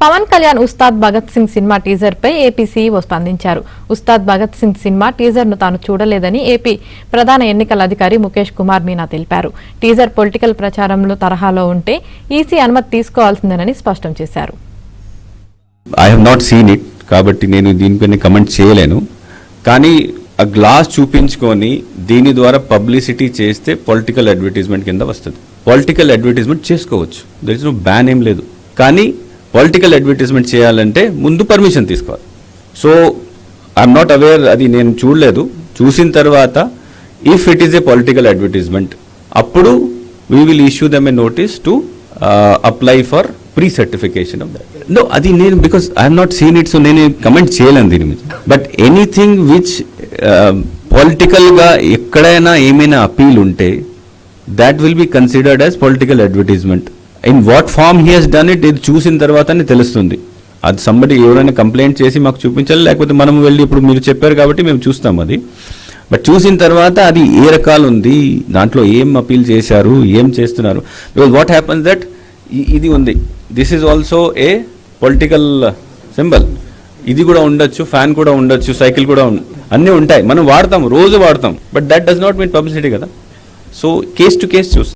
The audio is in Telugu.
పవన్ కళ్యాణ్ ఉస్తాద్ భగత్ సింగ్ సినిమా టీజర్ పై ఏపీ సీఈఓ స్పందించారు. ఉస్తాద్ భగత్ సింగ్ సినిమా టీజర్ ను తాను చూడలేదని ఏపీ ప్రధాన ఎన్నికల అధికారి ముఖేష్ కుమార్ మీనా తెలిపారు. టీజర్ పొలిటికల్ ప్రచారంలో తరహాలో ఉంటే ఈసీ అనుమతి తీసుకోవాల్సిందేనని స్పష్టం చేశారు. I have not seen it కాబట్టి నేను దీనిపైన కమెంట్ చేయలేను. కానీ ఆ గ్లాస్ చూపించుకొని దీని ద్వారా పబ్లిసిటీ చేస్తే పొలిటికల్ అడ్వర్టైజ్మెంట్ కింద వస్తుంది. పొలిటికల్ అడ్వర్టైజ్మెంట్ చేసుకోవచ్చు, దర్ ఇస్ నో బ్యాన్ ఏం లేదు. కానీ పొలిటికల్ అడ్వర్టైజ్మెంట్ చేయాలంటే ముందు పర్మిషన్ తీసుకోవాలి. సో ఐఎమ్ నాట్ అవేర్, అది నేను చూడలేదు. చూసిన తర్వాత if it is a political advertisement అప్పుడు we will issue them a notice to apply for pre certification of that. No, అది నేను because I'm not seen it, so నేను కమెంట్ చేయలేను దీని మీద. బట్ ఎనీథింగ్ విచ్ పొలిటికల్గా ఎక్కడైనా ఏమైనా అపీల్ ఉంటే that will be considered as political advertisement. In what form he has done it, ఇది చూసిన తర్వాతనే తెలుస్తుంది. అది సంబడి ఎవరైనా కంప్లైంట్ చేసి మాకు చూపించాలి, లేకపోతే మనం వెళ్ళి ఇప్పుడు మీరు చెప్పారు కాబట్టి మేము చూస్తాం అది. బట్ చూసిన తర్వాత అది ఏ రకాలు ఉంది, దాంట్లో ఏం అపీల్ చేశారు, ఏం చేస్తున్నారు. బికాజ్ వాట్ హ్యాపన్స్ దట్ ఇది ఉంది, this is also a political symbol. ఇది కూడా ఉండొచ్చు, ఫ్యాన్ కూడా ఉండొచ్చు, సైకిల్ కూడా అన్నీ ఉంటాయి, మనం వాడతాం, రోజు వాడతాం. But that does not mean publicity కదా. సో కేస్ టు కేస్ చూస్తాం.